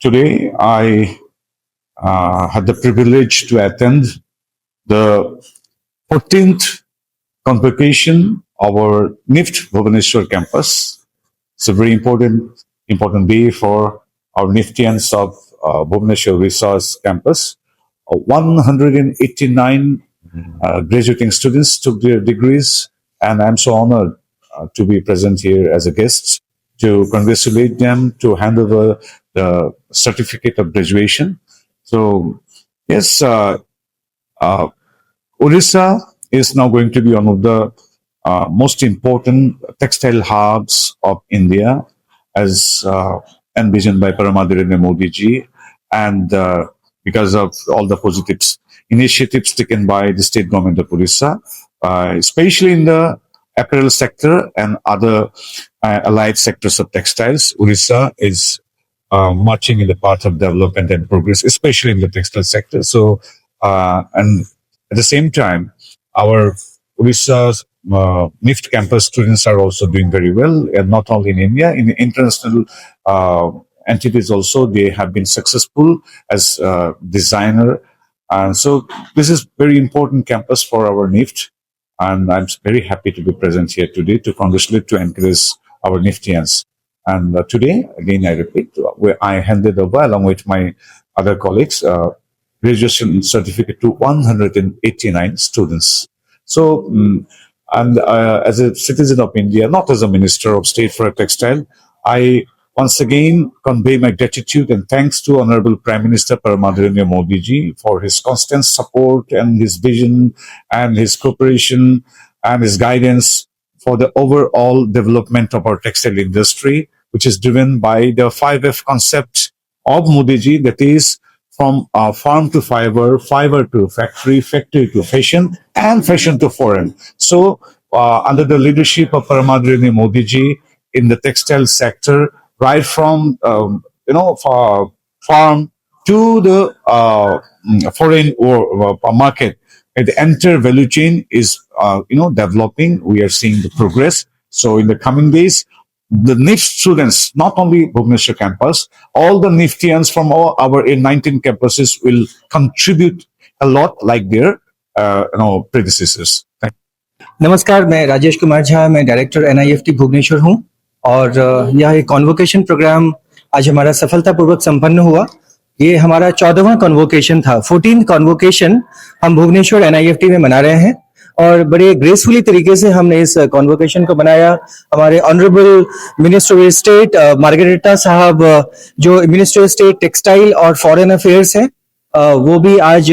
Today, I had the privilege to attend the 14th convocation of our NIFT Bhubaneswar campus. It's a very important day for our NIFTians of Bhubaneswar Resource Campus. 189 graduating students took their degrees, and I'm so honored to be present here as a guest to congratulate them, to hand over the certificate of graduation. So, yes, Orissa is now going to be one of the most important textile hubs of India, as envisioned by Paramahansa Modi ji, and because of all the positive initiatives taken by the state government of Orissa, especially in the apparel sector and other allied sectors of textiles. Orissa is marching in the path of development and progress, especially in the textile sector. So, and at the same time, our Orissa's NIFT campus students are also doing very well, and not only in India, in international entities also, they have been successful as designer. And so this is very important campus for our NIFT, and I'm very happy to be present here today to congratulate, to encourage our NIFTians. And today, again, I repeat, where I handed over along with my other colleagues, graduation certificate to 189 students. So, and as a citizen of India, not as a Minister of State for Textile, I once again convey my gratitude and thanks to Honorable Prime Minister Paramahansa Modi ji for his constant support and his vision and his cooperation and his guidance for the overall development of our textile industry, which is driven by the 5F concept of Modi ji, that is from farm to fiber, fiber to factory, factory to fashion, and fashion to foreign. So, under the leadership of Paramahansa Modi ji in the textile sector, right from farm to the foreign or market, the entire value chain is developing. We are seeing the progress. So, in the coming days, the NIFT students, not only Bhubaneswar campus, all the NIFTians from all our 19 campuses will contribute a lot like their predecessors. नमस्कार, मैं राजेश कुमार झा, मैं director NIFT Bhubaneswar हूं और यह एक convocation programme आज हमारा सफलतापूर्वक संपन्न हुआ। ये हमारा 14वां कॉन्वोकेशन था। 14th कॉन्वोकेशन हम भुवनेश्वर NIFT में मना रहे हैं और बड़े ग्रेसफुली तरीके से हमने इस कॉन्वोकेशन को बनाया। हमारे honourable minister of state Margherita साहब, जो मिनिस्टर ऑफ स्टेट टेक्सटाइल और फॉरेन अफेयर्स हैं, वो भी आज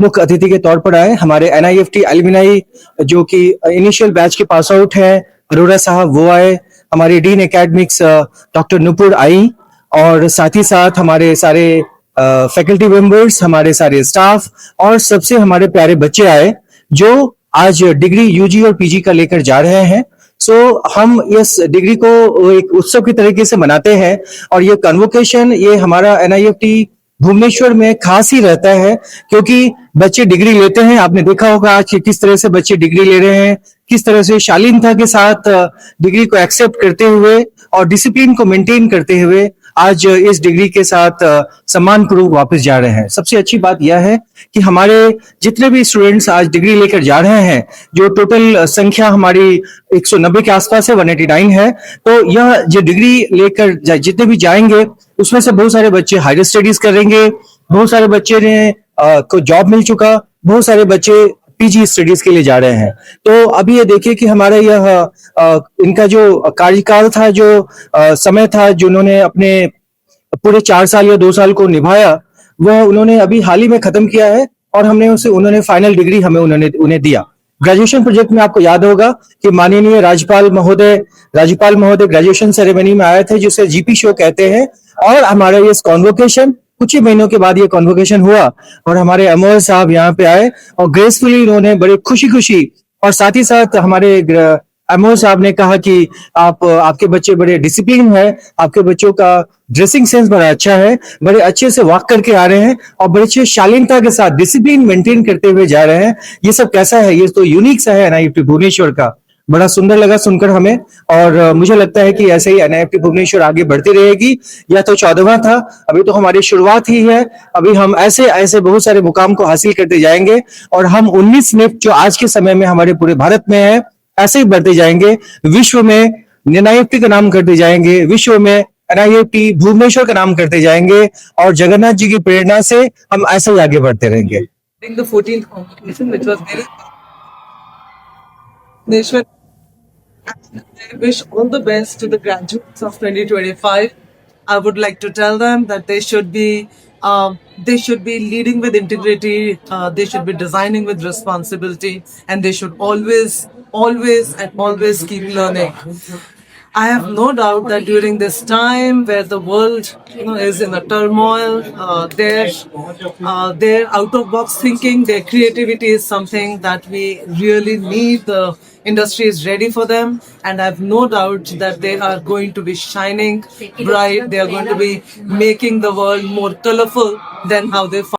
मुख्य अतिथि के तौर पर आए। हमारे NIFT एलुमनाई जो कि इनिशियल बैच के पास आउट हैं, अरोड़ा साहब, वो आए। हमारे डीन एकेडमिक्स डॉक्टर नुपुर आई, और साथ ही साथ हमारे सारे फैकल्टी मेंबर्स, हमारे सारे स्टाफ और सबसे हमारे प्यारे बच्चे आए जो आज डिग्री यूजी और पीजी का लेकर जा रहे हैं। सो हम इस डिग्री को एक उत्सव की तरीके से मनाते हैं और ये कन्वोकेशन, ये हमारा NIFT भुवनेश्वर में खास ही रहता है क्योंकि बच्चे डिग्री लेते हैं। आपने देखा होगा आज किस तरह से बच्चे डिग्री ले रहे हैं, किस तरह से शालीनता के साथ डिग्री को एक्सेप्ट करते हुए और डिसिप्लिन को मेंटेन करते हुए आज इस डिग्री के साथ सम्मान पूर्वक वापस जा रहे हैं। सबसे अच्छी बात यह है कि हमारे जितने भी स्टूडेंट्स आज डिग्री लेकर जा रहे हैं, जो टोटल संख्या हमारी 190 के आसपास है, 189 है, तो यह जो डिग्री लेकर जितने भी जाएंगे उसमें से बहुत सारे बच्चे हायर स्टडीज करेंगे, बहुत सारे बच्चे ने को जॉब मिल चुका, बहुत सारे बच्चे पीजी स्टडीज के लिए जा रहे हैं। तो अभी ये देखिए कि हमारा यह इनका जो कार्यकाल था, जो समय था, जो उन्होंने अपने पूरे 4 साल या 2 साल को निभाया, वह उन्होंने अभी हाल ही में खत्म किया है और उन्होंने फाइनल डिग्री हमें उन्हें दिया। ग्रेजुएशन प्रोजेक्ट में आपको याद होगा कि माननीय राज्यपाल महोदय ग्रेजुएशन सेरेमनी में आए थे, जिसे जीपी शो कहते हैं, और हमारा ये कॉन्वोकेशन कुछ ही महीनों के बाद ये कॉन्वोकेशन हुआ और हमारे अमोल साहब यहाँ पे आए और ग्रेसफुली उन्होंने बड़े खुशी और साथ ही साथ हमारे अमोल साहब ने कहा कि आपके बच्चे बड़े डिसिप्लिन है, आपके बच्चों का ड्रेसिंग सेंस बड़ा अच्छा है, बड़े अच्छे से वॉक करके आ रहे हैं और बड़े अच्छे शालीनता के साथ डिसिप्लिन मेंटेन करते हुए जा रहे हैं। ये सब कैसा है? ये तो यूनिक सा है NIFT भुवनेश्वर का। बड़ा सुंदर लगा सुनकर हमें। और मुझे लगता है कि ऐसे ही एनआईएफटी भुवनेश्वर आगे बढ़ती रहेगी। यह तो 14वां था, अभी तो हमारी शुरुआत ही है। अभी हम ऐसे ऐसे बहुत सारे मुकाम को हासिल करते जाएंगे और हम 19 निफ्ट जो आज के समय में हमारे पूरे भारत में है, ऐसे ही बढ़ते जाएंगे। विश्व में एनआईएफटी का नाम करते जाएंगे, विश्व में एनआईएफटी भुवनेश्वर का नाम करते जाएंगे और जगन्नाथ जी की प्रेरणा से हम ऐसे ही आगे बढ़ते रहेंगे। during the 14th competition, which was very Neshwar. I wish all the best to the graduates of 2025. I would like to tell them that they should be leading with integrity. They should be designing with responsibility, and they should always keep learning. I have no doubt that during this time where the world is in a turmoil, their out of box thinking, their creativity is something that we really need. The industry is ready for them, and I have no doubt that they are going to be shining bright. They are going to be making the world more colorful than how they